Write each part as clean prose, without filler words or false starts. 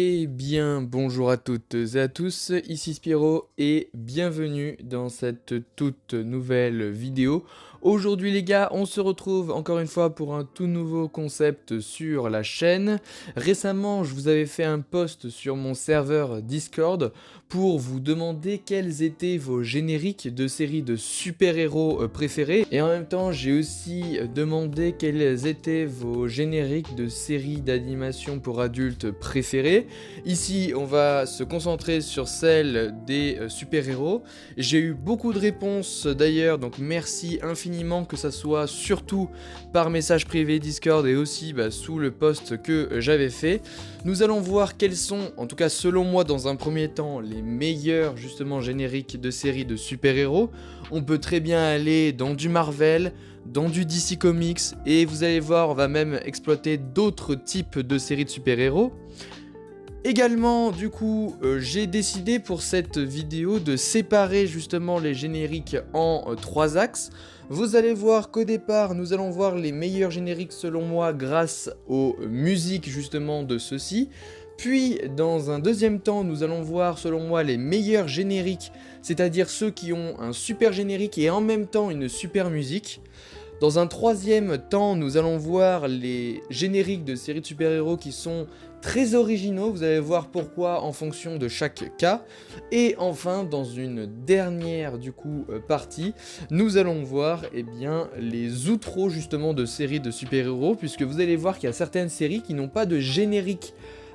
Eh bien, bonjour à toutes et à tous, ici Spiro et bienvenue dans cette toute nouvelle vidéo. Aujourd'hui les gars, on se retrouve encore une fois pour un tout nouveau concept sur la chaîne. Récemment, je vous avais fait un post sur mon serveur Discord pour vous demander quels étaient vos génériques de séries de super-héros préférés. Et en même temps, j'ai aussi demandé quels étaient vos génériques de séries d'animation pour adultes préférés. Ici, on va se concentrer sur celle des super-héros. J'ai eu beaucoup de réponses d'ailleurs, donc merci infiniment, que ça soit surtout par message privé Discord et aussi sous le post que j'avais fait. Nous allons voir quels sont, en tout cas selon moi dans un premier temps, les meilleurs justement génériques de séries de super-héros. On peut très bien aller dans du Marvel, dans du DC Comics, et vous allez voir, on va même exploiter d'autres types de séries de super-héros. Également, du coup, j'ai décidé pour cette vidéo de séparer justement les génériques en 3 axes. Vous allez voir qu'au départ, nous allons voir les meilleurs génériques selon moi grâce aux musiques justement de ceux-ci. Puis, dans un deuxième temps, nous allons voir selon moi les meilleurs génériques, c'est-à-dire ceux qui ont un super générique et en même temps une super musique. Dans un troisième temps, nous allons voir les génériques de séries de super-héros qui sont très originaux, vous allez voir pourquoi en fonction de chaque cas. Et enfin, dans une dernière partie, nous allons voir les outros justement de séries de super-héros, puisque vous allez voir qu'il y a certaines séries qui n'ont pas de générique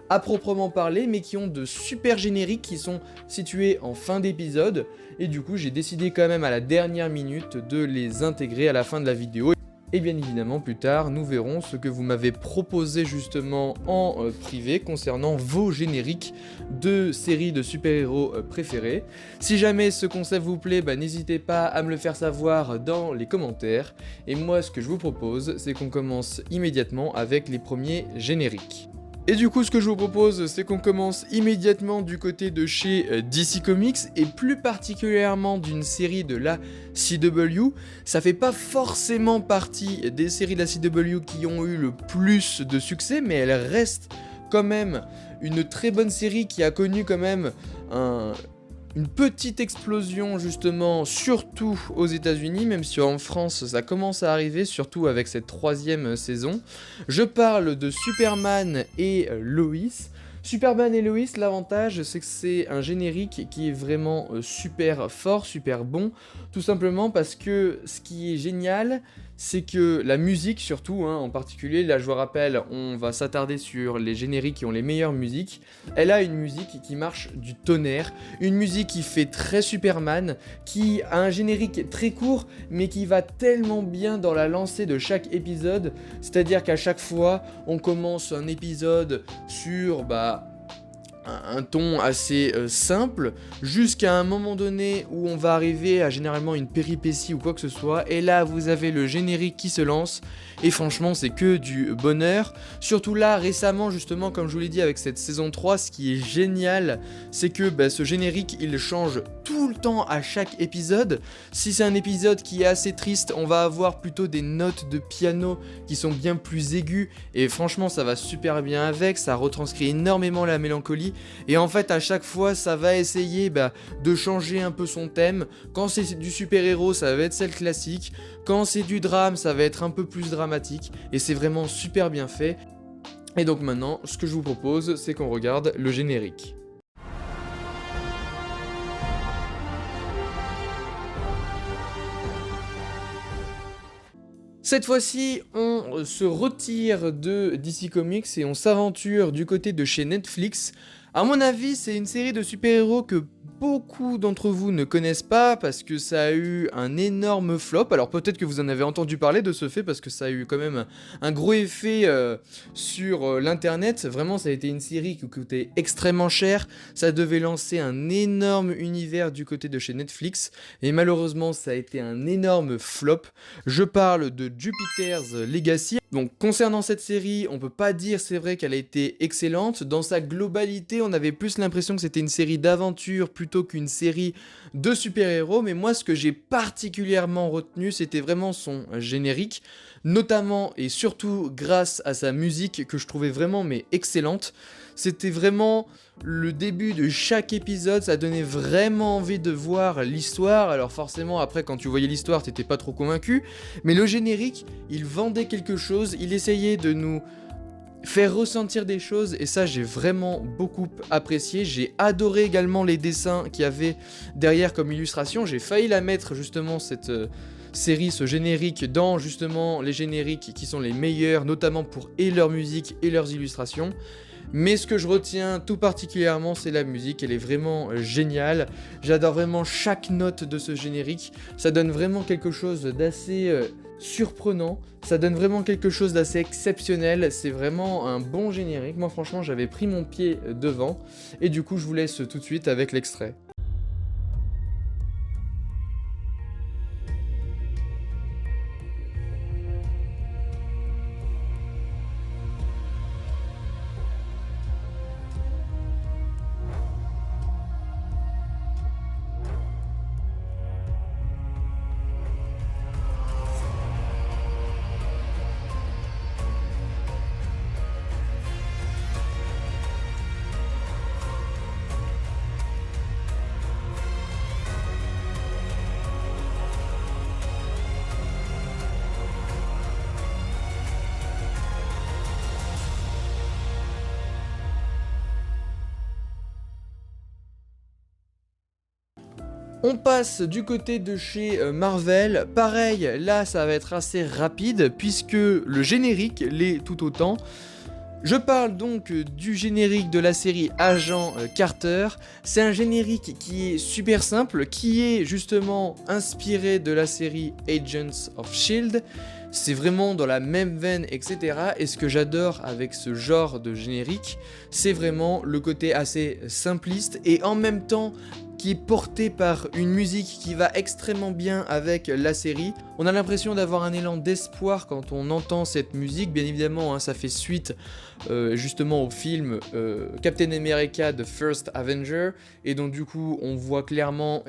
à proprement parler, mais qui ont de super génériques qui sont situés en fin d'épisode, et du coup j'ai décidé quand même à la dernière minute de les intégrer à la fin de la vidéo. Et bien évidemment plus tard nous verrons ce que vous m'avez proposé justement en privé concernant vos génériques de séries de super-héros préférés. Si jamais ce concept vous plaît, n'hésitez pas à me le faire savoir dans les commentaires. Et moi ce que je vous propose, c'est qu'on commence immédiatement avec les premiers génériques. Et du coup, ce que je vous propose, c'est qu'on commence immédiatement du côté de chez DC Comics, et plus particulièrement d'une série de la CW. Ça fait pas forcément partie des séries de la CW qui ont eu le plus de succès, mais elle reste quand même une très bonne série qui a connu quand même une petite explosion justement, surtout aux États-Unis, même si en France ça commence à arriver, surtout avec cette 3e saison. Je parle de Superman et Lois. Superman et Lois, l'avantage c'est que c'est un générique qui est vraiment super fort, super bon, tout simplement parce que ce qui est génial, c'est que la musique surtout, en particulier, là je vous rappelle, on va s'attarder sur les génériques qui ont les meilleures musiques. Elle a une musique qui marche du tonnerre, une musique qui fait très Superman, qui a un générique très court, mais qui va tellement bien dans la lancée de chaque épisode, c'est-à-dire qu'à chaque fois, on commence un épisode sur un ton assez simple, jusqu'à un moment donné où on va arriver à généralement une péripétie ou quoi que ce soit, et là vous avez le générique qui se lance, et franchement c'est que du bonheur. Surtout là récemment justement, comme je vous l'ai dit avec cette saison 3, ce qui est génial c'est que ce générique il change tout le temps à chaque épisode. Si c'est un épisode qui est assez triste, on va avoir plutôt des notes de piano qui sont bien plus aiguës, et franchement ça va super bien avec, ça retranscrit énormément la mélancolie. Et en fait à chaque fois ça va essayer de changer un peu son thème. Quand c'est du super-héros ça va être celle classique, quand c'est du drame ça va être un peu plus dramatique, et c'est vraiment super bien fait. Et donc maintenant ce que je vous propose c'est qu'on regarde le générique. Cette fois-ci, on se retire de DC Comics et on s'aventure du côté de chez Netflix. À mon avis, c'est une série de super-héros que beaucoup d'entre vous ne connaissent pas parce que ça a eu un énorme flop. Alors peut-être que vous en avez entendu parler de ce fait parce que ça a eu quand même un gros effet sur l'internet. Vraiment, ça a été une série qui coûtait extrêmement cher. Ça devait lancer un énorme univers du côté de chez Netflix et malheureusement, ça a été un énorme flop. Je parle de Jupiter's Legacy. Donc concernant cette série, on peut pas dire c'est vrai qu'elle a été excellente. Dans sa globalité, on avait plus l'impression que c'était une série d'aventure plutôt qu'une série de super-héros, mais moi ce que j'ai particulièrement retenu, c'était vraiment son générique, notamment et surtout grâce à sa musique que je trouvais vraiment mais excellente. C'était vraiment le début de chaque épisode, ça donnait vraiment envie de voir l'histoire. Alors forcément après quand tu voyais l'histoire t'étais pas trop convaincu, mais le générique il vendait quelque chose, il essayait de nous faire ressentir des choses et ça j'ai vraiment beaucoup apprécié. J'ai adoré également les dessins qu'il y avait derrière comme illustration, j'ai failli la mettre justement cette série, ce générique dans justement les génériques qui sont les meilleurs, notamment pour et leur musique et leurs illustrations. Mais ce que je retiens tout particulièrement, c'est la musique, elle est vraiment géniale. J'adore vraiment chaque note de ce générique. Ça donne vraiment quelque chose d'assez surprenant. Ça donne vraiment quelque chose d'assez exceptionnel. C'est vraiment un bon générique. Moi franchement, j'avais pris mon pied devant. Et du coup, je vous laisse tout de suite avec l'extrait. On passe du côté de chez Marvel, pareil, là ça va être assez rapide puisque le générique l'est tout autant. Je parle donc du générique de la série Agent Carter. C'est un générique qui est super simple, qui est justement inspiré de la série Agents of S.H.I.E.L.D. C'est vraiment dans la même veine, etc. Et ce que j'adore avec ce genre de générique, c'est vraiment le côté assez simpliste et en même temps qui est porté par une musique qui va extrêmement bien avec la série. On a l'impression d'avoir un élan d'espoir quand on entend cette musique. Bien évidemment, hein, ça fait suite justement au film Captain America The First Avenger. Et donc du coup, on voit clairement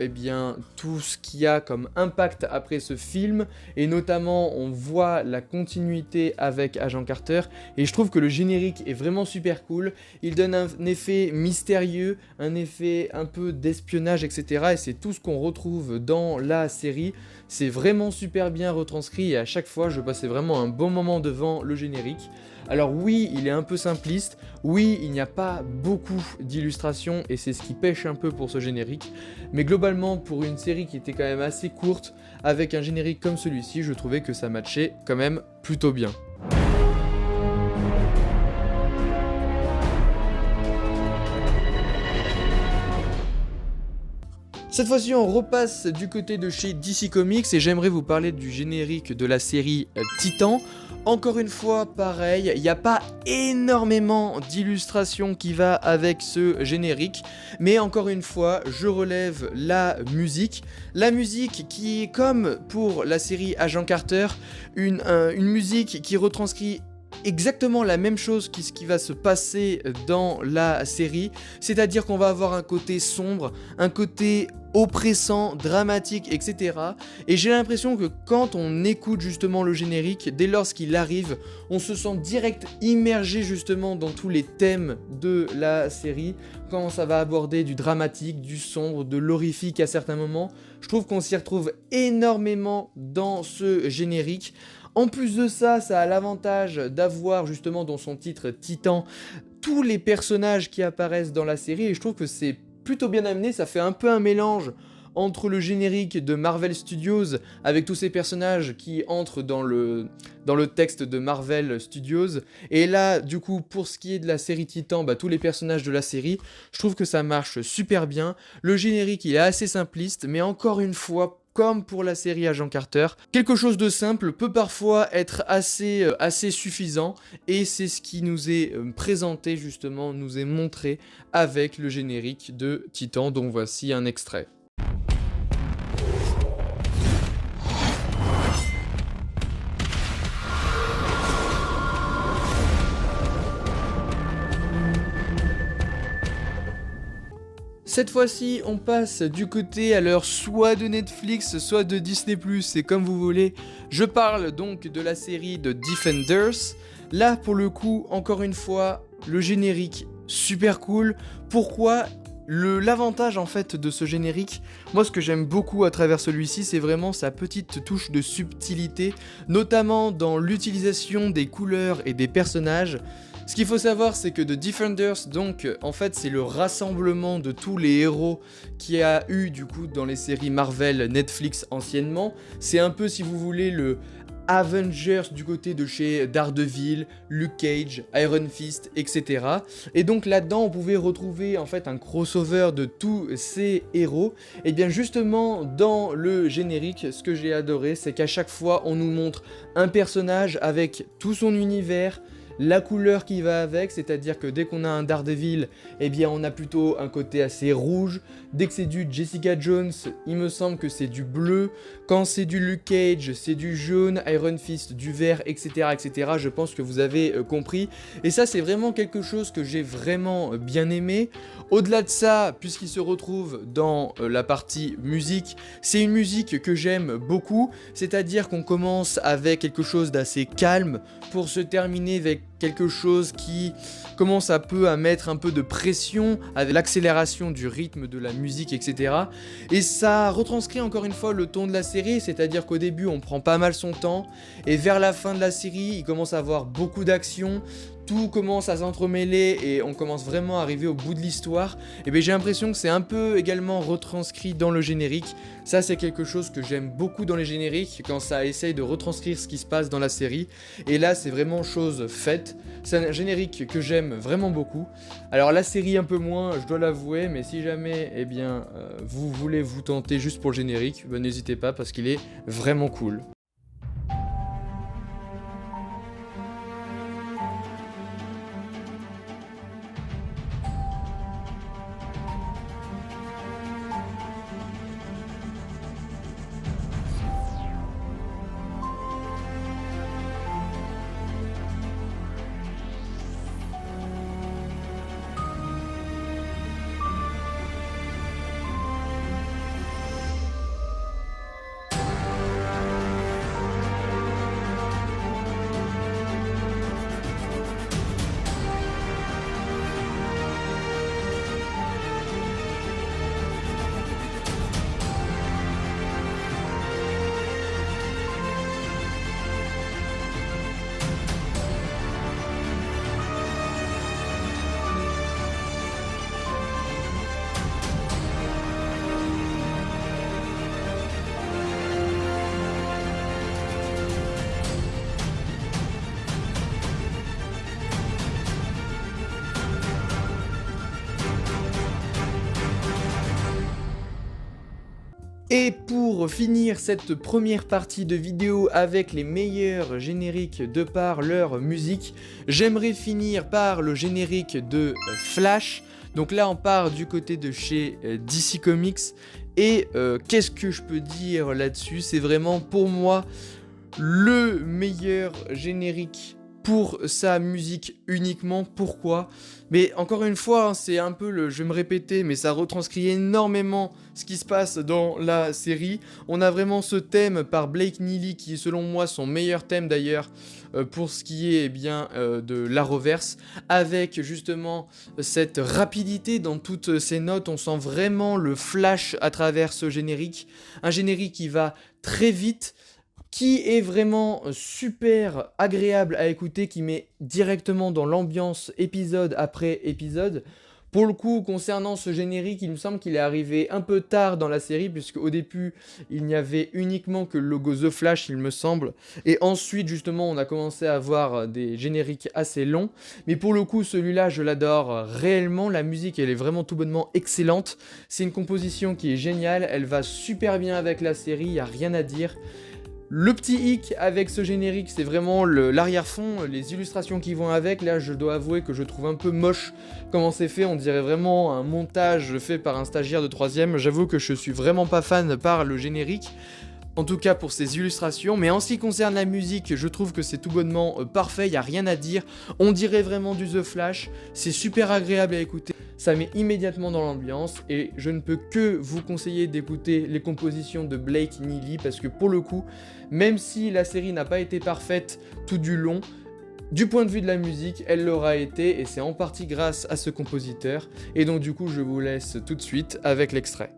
tout ce qu'il y a comme impact après ce film. Et notamment, on voit la continuité avec Agent Carter. Et je trouve que le générique est vraiment super cool. Il donne un effet mystérieux, un effet un peu d'espionnage, etc. Et c'est tout ce qu'on retrouve dans la série. C'est vraiment super bien retranscrit et à chaque fois je passais vraiment un bon moment devant le générique. Alors oui, il est un peu simpliste, oui, il n'y a pas beaucoup d'illustrations et c'est ce qui pêche un peu pour ce générique, mais globalement pour une série qui était quand même assez courte, avec un générique comme celui-ci, je trouvais que ça matchait quand même plutôt bien. Cette fois-ci, on repasse du côté de chez DC Comics et j'aimerais vous parler du générique de la série Titan. Encore une fois, pareil, il n'y a pas énormément d'illustrations qui va avec ce générique, mais encore une fois, je relève la musique. La musique qui est comme pour la série Agent Carter, une musique qui retranscrit exactement la même chose que ce qui va se passer dans la série, c'est-à-dire qu'on va avoir un côté sombre, un côté oppressant, dramatique, etc. Et j'ai l'impression que quand on écoute justement le générique, dès lors qu'il arrive, on se sent direct immergé justement dans tous les thèmes de la série, quand ça va aborder du dramatique, du sombre, de l'horrifique à certains moments. Je trouve qu'on s'y retrouve énormément dans ce générique. En plus de ça, ça a l'avantage d'avoir justement dans son titre Titan tous les personnages qui apparaissent dans la série et je trouve que c'est plutôt bien amené, ça fait un peu un mélange entre le générique de Marvel Studios avec tous ces personnages qui entrent dans le texte de Marvel Studios et là du coup pour ce qui est de la série Titan, tous les personnages de la série, je trouve que ça marche super bien. Le générique il est assez simpliste mais encore une fois comme pour la série Agent Carter, quelque chose de simple peut parfois être assez suffisant et c'est ce qui nous est présenté justement, nous est montré avec le générique de Titan, dont voici un extrait. Cette fois-ci, on passe du côté alors soit de Netflix, soit de Disney+, c'est comme vous voulez. Je parle donc de la série de Defenders. Là, pour le coup, encore une fois, le générique, super cool. Pourquoi ? L'avantage en fait de ce générique, moi ce que j'aime beaucoup à travers celui-ci, c'est vraiment sa petite touche de subtilité, notamment dans l'utilisation des couleurs et des personnages. Ce qu'il faut savoir, c'est que The Defenders, donc, en fait, c'est le rassemblement de tous les héros qu'il y a eu, du coup, dans les séries Marvel, Netflix anciennement. C'est un peu, si vous voulez, le Avengers du côté de chez Daredevil, Luke Cage, Iron Fist, etc. Et donc là-dedans, on pouvait retrouver en fait un crossover de tous ces héros. Et bien justement, dans le générique, ce que j'ai adoré, c'est qu'à chaque fois, on nous montre un personnage avec tout son univers, la couleur qui va avec, c'est-à-dire que dès qu'on a un Daredevil, eh bien on a plutôt un côté assez rouge. Dès que c'est du Jessica Jones, il me semble que c'est du bleu. Quand c'est du Luke Cage, c'est du jaune, Iron Fist, du vert, etc. etc. Je pense que vous avez compris. Et ça, c'est vraiment quelque chose que j'ai vraiment bien aimé. Au-delà de ça, puisqu'il se retrouve dans la partie musique, c'est une musique que j'aime beaucoup. C'est-à-dire qu'on commence avec quelque chose d'assez calme pour se terminer avec quelque chose qui commence un peu à mettre un peu de pression avec l'accélération du rythme de la musique, etc. Et ça retranscrit encore une fois le ton de la série, c'est-à-dire qu'au début on prend pas mal son temps, et vers la fin de la série il commence à avoir beaucoup d'action, tout commence à s'entremêler et on commence vraiment à arriver au bout de l'histoire. Et bien j'ai l'impression que c'est un peu également retranscrit dans le générique. Ça c'est quelque chose que j'aime beaucoup dans les génériques, quand ça essaye de retranscrire ce qui se passe dans la série. Et là c'est vraiment chose faite. C'est un générique que j'aime vraiment beaucoup. Alors la série un peu moins, je dois l'avouer, mais si jamais vous voulez vous tenter juste pour le générique, n'hésitez pas parce qu'il est vraiment cool. Et pour finir cette première partie de vidéo avec les meilleurs génériques de par leur musique, j'aimerais finir par le générique de Flash. Donc là on part du côté de chez DC Comics et qu'est-ce que je peux dire là-dessus? C'est vraiment pour moi le meilleur générique pour sa musique uniquement. Pourquoi? Mais encore une fois, c'est un peu je vais me répéter, mais ça retranscrit énormément ce qui se passe dans la série. On a vraiment ce thème par Blake Neely, qui est selon moi son meilleur thème d'ailleurs, pour ce qui est de l'Arrowverse, avec justement cette rapidité dans toutes ces notes. On sent vraiment le flash à travers ce générique. Un générique qui va très vite, qui est vraiment super agréable à écouter, qui met directement dans l'ambiance épisode après épisode. Pour le coup, concernant ce générique, il me semble qu'il est arrivé un peu tard dans la série, puisque au début, il n'y avait uniquement que le logo The Flash, il me semble. Et ensuite, justement, on a commencé à avoir des génériques assez longs. Mais pour le coup, celui-là, je l'adore réellement. La musique, elle est vraiment tout bonnement excellente. C'est une composition qui est géniale, elle va super bien avec la série, il n'y a rien à dire. Le petit hic avec ce générique, c'est vraiment l'arrière-fond, les illustrations qui vont avec. Là, je dois avouer que je trouve un peu moche comment c'est fait. On dirait vraiment un montage fait par un stagiaire de 3ème. J'avoue que je suis vraiment pas fan par le générique. En tout cas pour ses illustrations, mais en ce qui concerne la musique, je trouve que c'est tout bonnement parfait, il n'y a rien à dire. On dirait vraiment du The Flash, c'est super agréable à écouter, ça met immédiatement dans l'ambiance et je ne peux que vous conseiller d'écouter les compositions de Blake Neely parce que pour le coup, même si la série n'a pas été parfaite tout du long, du point de vue de la musique, elle l'aura été et c'est en partie grâce à ce compositeur. Et donc du coup, je vous laisse tout de suite avec l'extrait.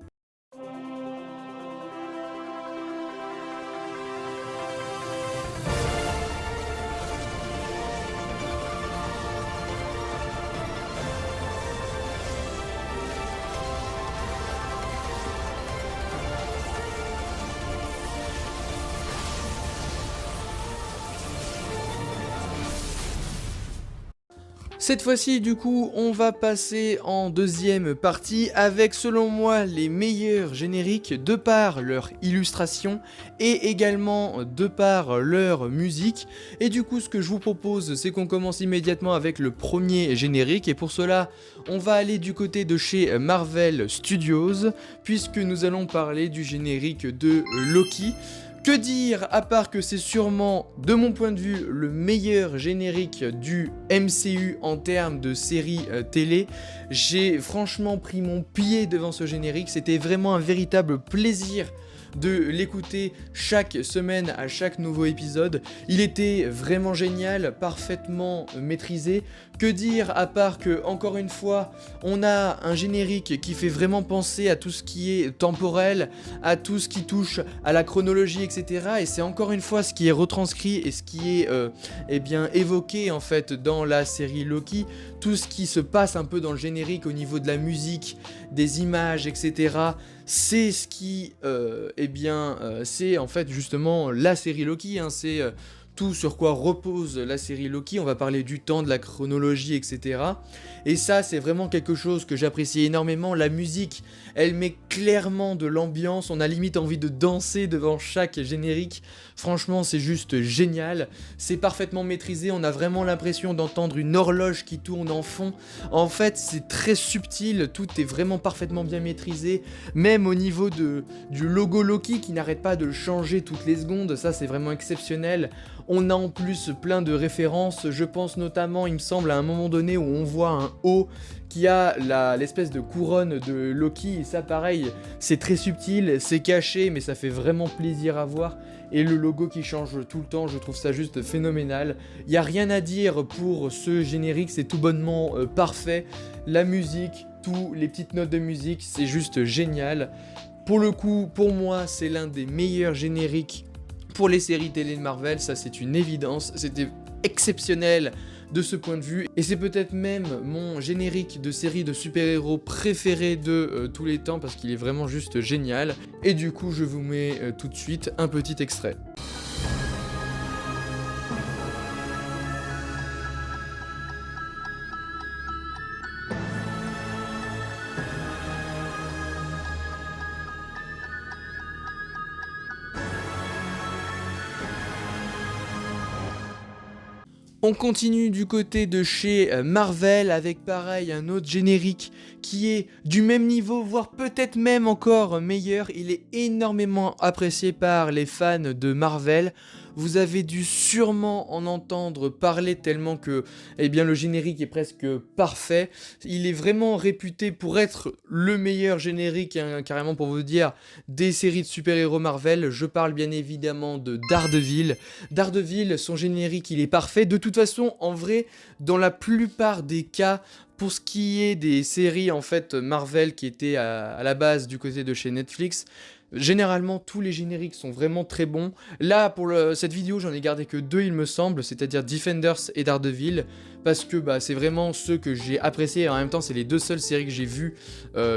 Cette fois-ci, du coup, on va passer en deuxième partie avec, selon moi, les meilleurs génériques de par leur illustration et également de par leur musique. Et du coup, ce que je vous propose, c'est qu'on commence immédiatement avec le premier générique. Et pour cela, on va aller du côté de chez Marvel Studios, puisque nous allons parler du générique de Loki. Que dire à part que c'est sûrement, de mon point de vue, le meilleur générique du MCU en termes de série télé. J'ai franchement pris mon pied devant ce générique, c'était vraiment un véritable plaisir de l'écouter chaque semaine à chaque nouveau épisode. Il était vraiment génial, parfaitement maîtrisé. Que dire à part que, encore une fois, on a un générique qui fait vraiment penser à tout ce qui est temporel, à tout ce qui touche à la chronologie, etc. Et c'est encore une fois ce qui est retranscrit et ce qui est eh bien, évoqué en fait dans la série Loki. Tout ce qui se passe un peu dans le générique au niveau de la musique, des images, etc. C'est ce qui, c'est en fait justement la série Loki, hein, c'est tout sur quoi repose la série Loki. On va parler du temps, de la chronologie, etc. Et ça, c'est vraiment quelque chose que j'apprécie énormément. La musique, elle met clairement de l'ambiance. On a limite envie de danser devant chaque générique. Franchement, c'est juste génial. C'est parfaitement maîtrisé. On a vraiment l'impression d'entendre une horloge qui tourne en fond. En fait, c'est très subtil. Tout est vraiment parfaitement bien maîtrisé. Même au niveau du logo Loki qui n'arrête pas de le changer toutes les secondes. Ça, c'est vraiment exceptionnel. On a en plus plein de références, je pense notamment, il me semble, à un moment donné où on voit un O qui a l'espèce de couronne de Loki, et ça pareil, c'est très subtil, c'est caché, mais ça fait vraiment plaisir à voir, et le logo qui change tout le temps, je trouve ça juste phénoménal. Il n'y a rien à dire pour ce générique, c'est tout bonnement parfait, la musique, toutes les petites notes de musique, c'est juste génial. Pour le coup, pour moi, c'est l'un des meilleurs génériques pour les séries télé de Marvel, ça c'est une évidence, c'était exceptionnel de ce point de vue, et c'est peut-être même mon générique de série de super-héros préféré de tous les temps, parce qu'il est vraiment juste génial, et du coup je vous mets tout de suite un petit extrait. On continue du côté de chez Marvel avec pareil un autre générique qui est du même niveau, voire peut-être même encore meilleur. Il est énormément apprécié par les fans de Marvel. Vous avez dû sûrement en entendre parler tellement que le générique est presque parfait. Il est vraiment réputé pour être le meilleur générique, hein, carrément pour vous dire, des séries de super-héros Marvel. Je parle bien évidemment de Daredevil. Daredevil, son générique, il est parfait. De toute façon, en vrai, dans la plupart des cas, pour ce qui est des séries en fait Marvel qui étaient à la base du côté de chez Netflix, généralement tous les génériques sont vraiment très bons. Là pour cette vidéo j'en ai gardé que deux il me semble, c'est-à-dire Defenders et Daredevil, parce que c'est vraiment ceux que j'ai appréciés et en même temps c'est les deux seules séries que j'ai vues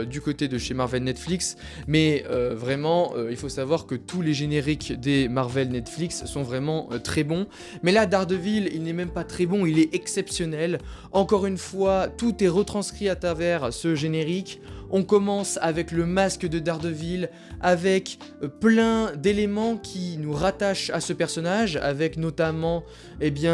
du côté de chez Marvel Netflix. Mais vraiment il faut savoir que tous les génériques des Marvel Netflix sont vraiment très bons. Mais là Daredevil il n'est même pas très bon, il est exceptionnel. Encore une fois tout est retranscrit à travers ce générique. On commence avec le masque de Daredevil, avec plein d'éléments qui nous rattachent à ce personnage, avec notamment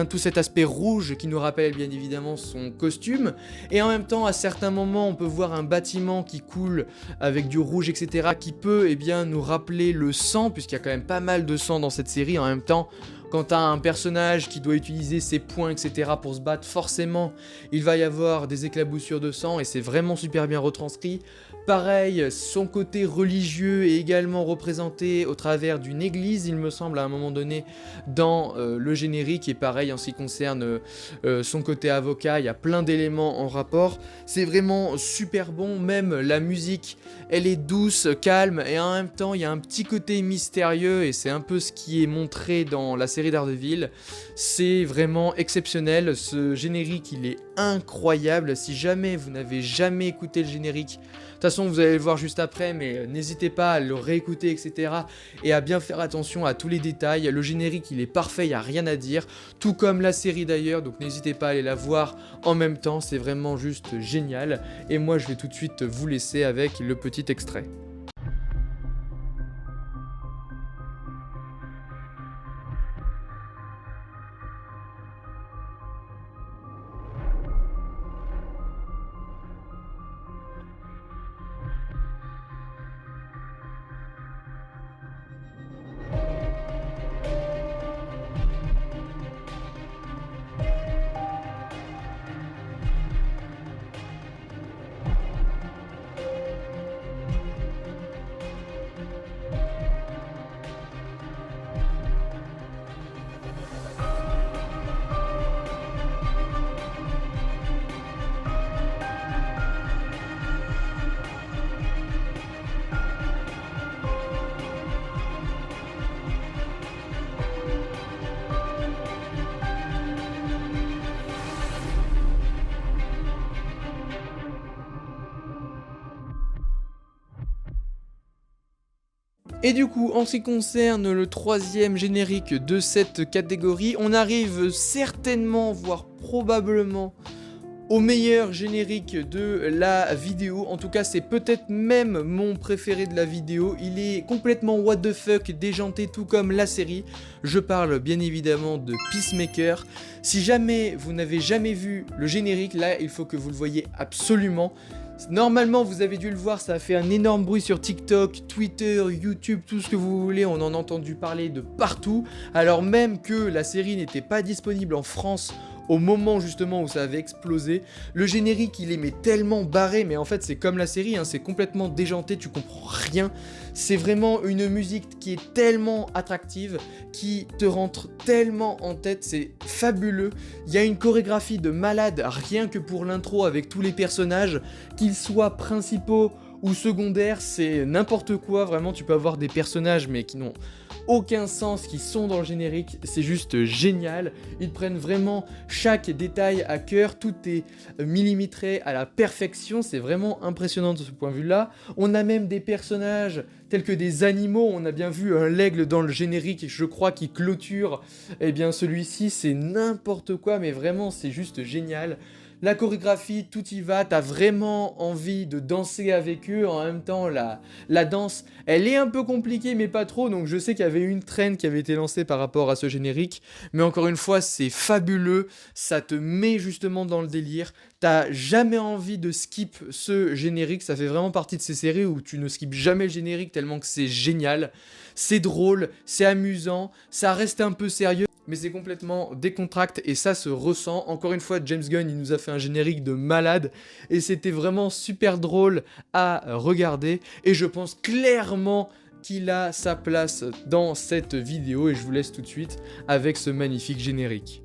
tout cet aspect rouge qui nous rappelle bien évidemment son costume, et en même temps à certains moments on peut voir un bâtiment qui coule avec du rouge etc. qui peut nous rappeler le sang, puisqu'il y a quand même pas mal de sang dans cette série. En même temps, quand t'as un personnage qui doit utiliser ses poings, etc. pour se battre, forcément, il va y avoir des éclaboussures de sang, et c'est vraiment super bien retranscrit. Pareil, son côté religieux est également représenté au travers d'une église, il me semble, à un moment donné, dans le générique, et pareil, en ce qui concerne son côté avocat, il y a plein d'éléments en rapport. C'est vraiment super bon, même la musique, elle est douce, calme, et en même temps, il y a un petit côté mystérieux, et c'est un peu ce qui est montré dans la série Daredevil. C'est vraiment exceptionnel, ce générique, il est incroyable. Si jamais vous n'avez jamais écouté le générique, de toute façon vous allez le voir juste après, mais n'hésitez pas à le réécouter etc. et à bien faire attention à tous les détails. Le générique il est parfait, il n'y a rien à dire, tout comme la série d'ailleurs, donc n'hésitez pas à aller la voir en même temps, c'est vraiment juste génial. Et moi je vais tout de suite vous laisser avec le petit extrait. Et du coup, en ce qui concerne le troisième générique de cette catégorie, on arrive certainement, voire probablement, au meilleur générique de la vidéo. En tout cas, c'est peut-être même mon préféré de la vidéo. Il est complètement what the fuck, déjanté, tout comme la série. Je parle bien évidemment de Peacemaker. Si jamais vous n'avez jamais vu le générique, là, il faut que vous le voyez absolument. Normalement vous avez dû le voir, ça a fait un énorme bruit sur TikTok, Twitter, YouTube, tout ce que vous voulez, on en a entendu parler de partout, alors même que la série n'était pas disponible en France au moment justement où ça avait explosé. Le générique il est mais tellement barré, mais en fait c'est comme la série, c'est complètement déjanté, tu comprends rien. C'est vraiment une musique qui est tellement attractive, qui te rentre tellement en tête, c'est fabuleux. Il y a une chorégraphie de malade rien que pour l'intro avec tous les personnages, qu'ils soient principaux ou secondaires, c'est n'importe quoi, vraiment tu peux avoir des personnages mais qui n'ont aucun sens, qui sont dans le générique, c'est juste génial. Ils prennent vraiment chaque détail à cœur, tout est millimétré à la perfection, c'est vraiment impressionnant de ce point de vue là. On a même des personnages tels que des animaux, on a bien vu un l'aigle dans le générique, je crois, qui clôture, eh bien celui-ci c'est n'importe quoi, mais vraiment c'est juste génial. La chorégraphie, tout y va, t'as vraiment envie de danser avec eux. En même temps, la danse, elle est un peu compliquée, mais pas trop. Donc je sais qu'il y avait une trend qui avait été lancée par rapport à ce générique. Mais encore une fois, c'est fabuleux. Ça te met justement dans le délire. T'as jamais envie de skip ce générique. Ça fait vraiment partie de ces séries où tu ne skips jamais le générique tellement que c'est génial. C'est drôle, c'est amusant, ça reste un peu sérieux, mais c'est complètement décontracté et ça se ressent. Encore une fois, James Gunn, il nous a fait un générique de malade et c'était vraiment super drôle à regarder. Et je pense clairement qu'il a sa place dans cette vidéo et je vous laisse tout de suite avec ce magnifique générique.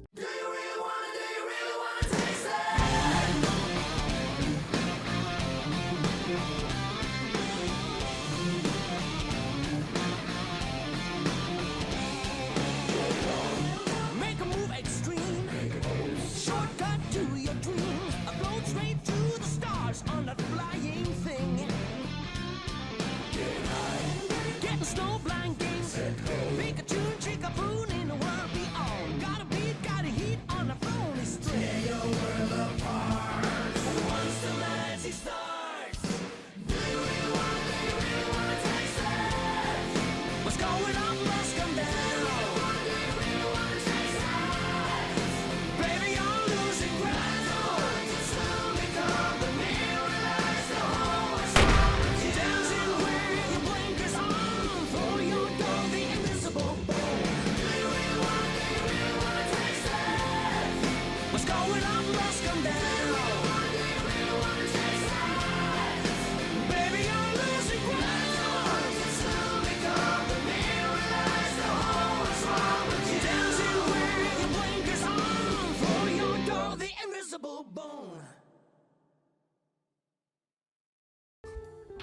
Snow blind games, pick a tune, shake a boon in the world beyond. Gotta beat,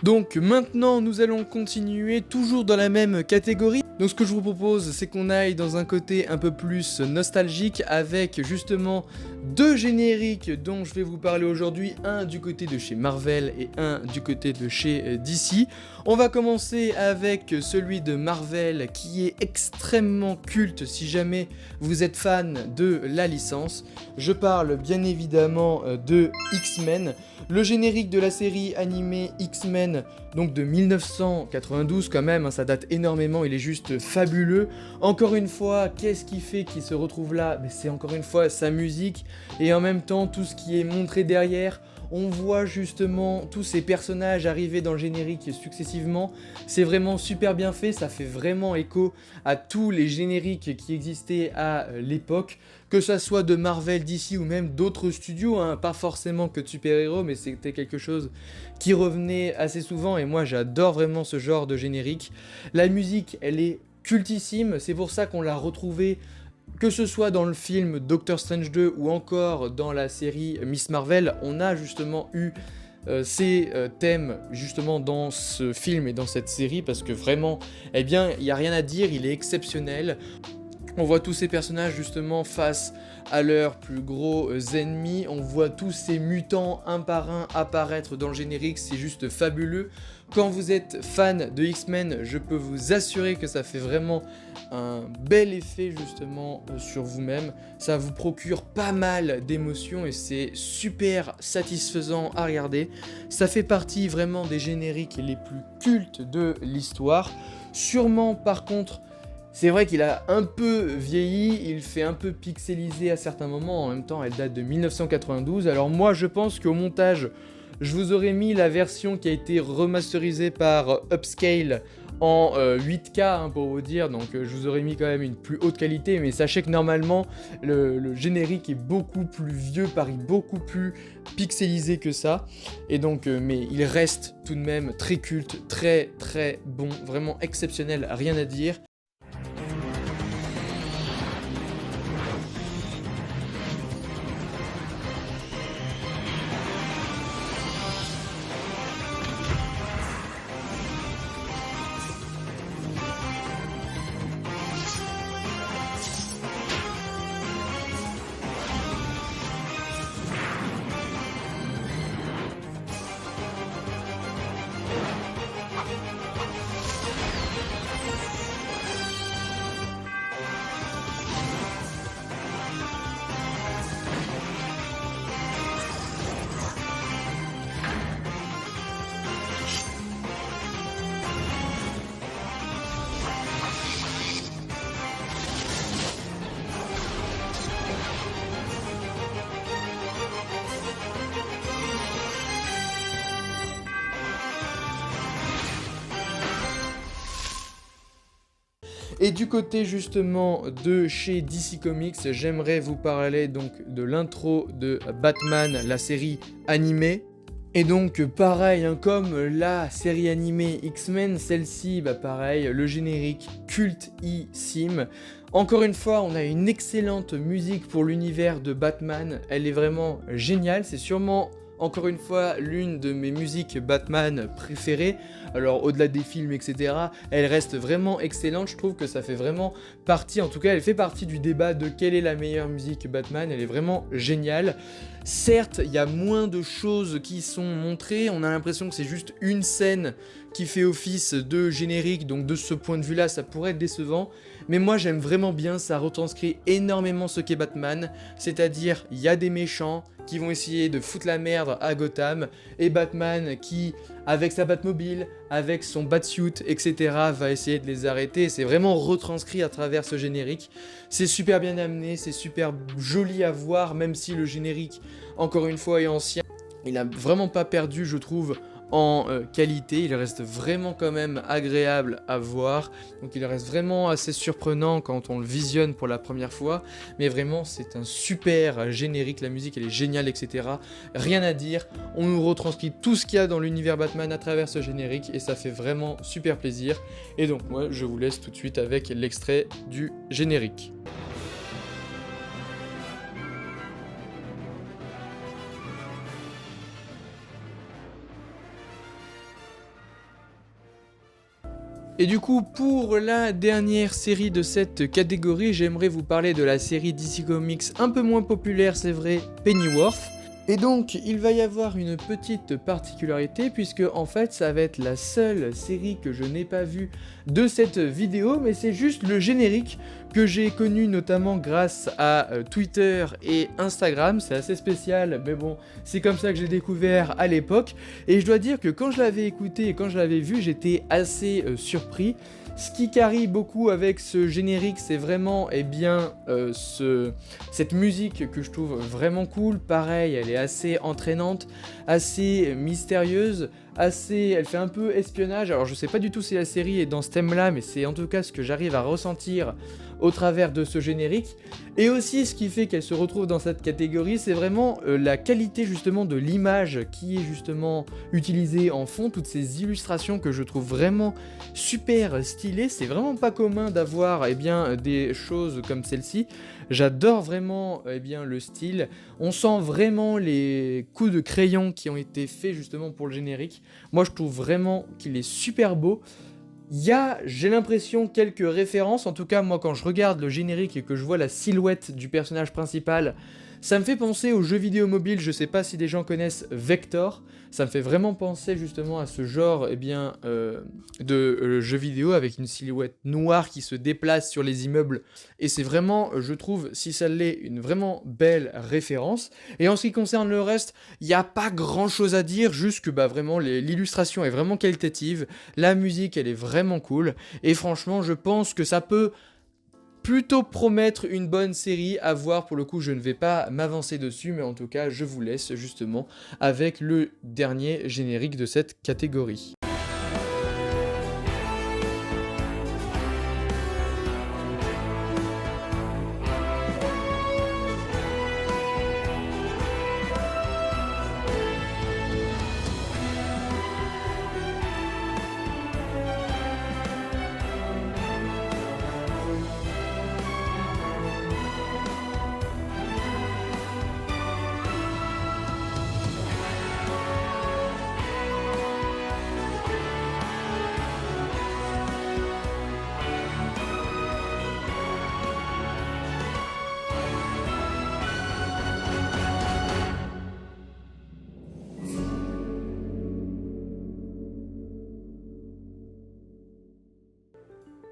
Donc maintenant nous allons continuer toujours dans la même catégorie. Donc ce que je vous propose c'est qu'on aille dans un côté un peu plus nostalgique avec justement deux génériques dont je vais vous parler aujourd'hui, un du côté de chez Marvel et un du côté de chez DC. On va commencer avec celui de Marvel qui est extrêmement culte si jamais vous êtes fan de la licence. Je parle bien évidemment de X-Men. Le générique de la série animée X-Men, donc de 1992 quand même, hein, ça date énormément, il est juste fabuleux. Encore une fois, qu'est-ce qui fait qu'il se retrouve là? Mais c'est encore une fois sa musique et en même temps tout ce qui est montré derrière. On voit justement tous ces personnages arriver dans le générique successivement. C'est vraiment super bien fait, ça fait vraiment écho à tous les génériques qui existaient à l'époque. Que ça soit de Marvel, DC ou même d'autres studios, hein, pas forcément que de super-héros, mais c'était quelque chose qui revenait assez souvent et moi j'adore vraiment ce genre de générique. La musique, elle est cultissime, c'est pour ça qu'on l'a retrouvée que ce soit dans le film Doctor Strange 2 ou encore dans la série Miss Marvel, on a justement eu ces thèmes justement dans ce film et dans cette série parce que vraiment, eh bien, il n'y a rien à dire, il est exceptionnel. On voit tous ces personnages justement face à leurs plus gros ennemis, on voit tous ces mutants un par un apparaître dans le générique, c'est juste fabuleux. Quand vous êtes fan de X-Men, je peux vous assurer que ça fait vraiment un bel effet justement sur vous-même. Ça vous procure pas mal d'émotions et c'est super satisfaisant à regarder. Ça fait partie vraiment des génériques les plus cultes de l'histoire. Sûrement par contre, c'est vrai qu'il a un peu vieilli, il fait un peu pixelisé à certains moments, en même temps elle date de 1992, alors moi je pense qu'au montage, je vous aurais mis la version qui a été remasterisée par Upscale en 8K hein, pour vous dire, donc je vous aurais mis quand même une plus haute qualité, mais sachez que normalement le générique est beaucoup plus vieux, beaucoup plus pixelisé que ça, et donc mais il reste tout de même très culte, très très bon, vraiment exceptionnel, rien à dire. Et du côté justement de chez DC Comics, j'aimerais vous parler donc de l'intro de Batman, la série animée. Et donc pareil, hein, comme la série animée X-Men, celle-ci, bah pareil, le générique cultissime. Encore une fois, on a une excellente musique pour l'univers de Batman, elle est vraiment géniale, c'est sûrement encore une fois l'une de mes musiques Batman préférées. Alors au-delà des films etc, elle reste vraiment excellente, je trouve que ça fait vraiment partie, en tout cas elle fait partie du débat de quelle est la meilleure musique Batman, elle est vraiment géniale. Certes, il y a moins de choses qui sont montrées, on a l'impression que c'est juste une scène qui fait office de générique, donc de ce point de vue là ça pourrait être décevant, mais moi j'aime vraiment bien, ça retranscrit énormément ce qu'est Batman, c'est-à-dire il y a des méchants qui vont essayer de foutre la merde à Gotham, et Batman qui, avec sa Batmobile, avec son Batsuit, etc., va essayer de les arrêter. C'est vraiment retranscrit à travers ce générique. C'est super bien amené, c'est super joli à voir, même si le générique, encore une fois, est ancien. Il a vraiment pas perdu, je trouve, en qualité, il reste vraiment quand même agréable à voir, donc il reste vraiment assez surprenant quand on le visionne pour la première fois, mais vraiment c'est un super générique, la musique elle est géniale etc, rien à dire, on nous retranscrit tout ce qu'il y a dans l'univers Batman à travers ce générique et ça fait vraiment super plaisir, et donc moi je vous laisse tout de suite avec l'extrait du générique. Et du coup, pour la dernière série de cette catégorie, j'aimerais vous parler de la série DC Comics un peu moins populaire, c'est vrai, Pennyworth. Et donc, il va y avoir une petite particularité, puisque en fait, ça va être la seule série que je n'ai pas vue de cette vidéo, mais c'est juste le générique que j'ai connu notamment grâce à Twitter et Instagram. C'est assez spécial, mais bon, c'est comme ça que j'ai découvert à l'époque. Et je dois dire que quand je l'avais écouté et quand je l'avais vu, j'étais assez surpris. Ce qui carie beaucoup avec ce générique, c'est vraiment cette musique que je trouve vraiment cool. Pareil, elle est assez entraînante, assez mystérieuse, elle fait un peu espionnage. Alors je sais pas du tout si la série est dans ce thème-là, mais c'est en tout cas ce que j'arrive à ressentir au travers de ce générique. Et aussi ce qui fait qu'elle se retrouve dans cette catégorie, c'est vraiment la qualité justement de l'image qui est justement utilisée en fond, toutes ces illustrations que je trouve vraiment super stylées. C'est vraiment pas commun d'avoir des choses comme celle-ci. J'adore vraiment le style. On sent vraiment les coups de crayon qui ont été faits justement pour le générique. Moi je trouve vraiment qu'il est super beau. Il y a, j'ai l'impression, quelques références. En tout cas, moi, quand je regarde le générique et que je vois la silhouette du personnage principal, ça me fait penser aux jeux vidéo mobiles. Je sais pas si des gens connaissent Vector. Ça me fait vraiment penser justement à ce genre de jeu vidéo avec une silhouette noire qui se déplace sur les immeubles. Et c'est vraiment, je trouve, si ça l'est, une vraiment belle référence. Et en ce qui concerne le reste, il n'y a pas grand chose à dire, juste que vraiment l'illustration est vraiment qualitative, la musique elle est vraiment cool, et franchement je pense que ça peut plutôt promettre une bonne série à voir. Pour le coup, je ne vais pas m'avancer dessus, mais en tout cas, je vous laisse justement avec le dernier générique de cette catégorie.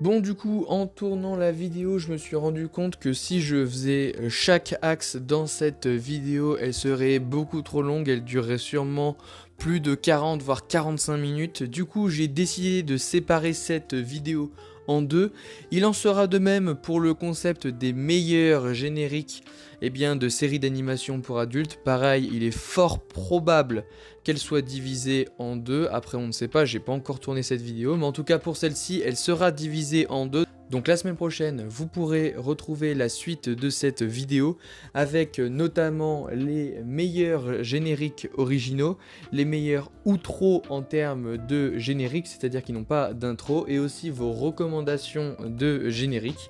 Bon, du coup, en tournant la vidéo, je me suis rendu compte que si je faisais chaque axe dans cette vidéo, elle serait beaucoup trop longue, elle durerait sûrement plus de 40 voire 45 minutes. Du coup, j'ai décidé de séparer cette vidéo en deux. Il en sera de même pour le concept des meilleurs génériques de séries d'animation pour adultes. Pareil, il est fort probable qu'elle soit divisée en deux. Après, on ne sait pas, j'ai pas encore tourné cette vidéo, mais en tout cas pour celle-ci, elle sera divisée en deux. Donc la semaine prochaine, vous pourrez retrouver la suite de cette vidéo avec notamment les meilleurs génériques originaux, les meilleurs outros en termes de générique, c'est-à-dire qui n'ont pas d'intro, et aussi vos recommandations de générique.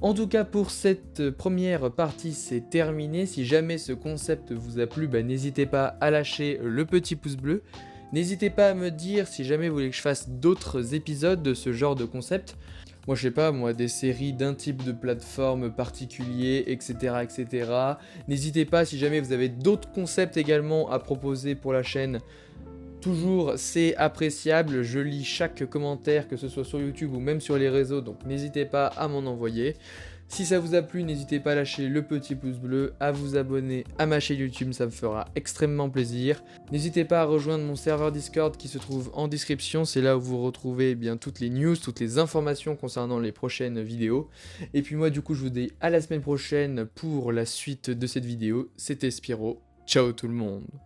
En tout cas, pour cette première partie, c'est terminé. Si jamais ce concept vous a plu, n'hésitez pas à lâcher le petit pouce bleu. N'hésitez pas à me dire si jamais vous voulez que je fasse d'autres épisodes de ce genre de concept. Moi, je sais pas, des séries d'un type de plateforme particulier, etc., etc. N'hésitez pas si jamais vous avez d'autres concepts également à proposer pour la chaîne. Toujours, c'est appréciable, je lis chaque commentaire, que ce soit sur YouTube ou même sur les réseaux, donc n'hésitez pas à m'en envoyer. Si ça vous a plu, n'hésitez pas à lâcher le petit pouce bleu, à vous abonner à ma chaîne YouTube, ça me fera extrêmement plaisir. N'hésitez pas à rejoindre mon serveur Discord qui se trouve en description, c'est là où vous retrouvez toutes les news, toutes les informations concernant les prochaines vidéos. Et puis moi du coup je vous dis à la semaine prochaine pour la suite de cette vidéo, c'était Spyro, ciao tout le monde.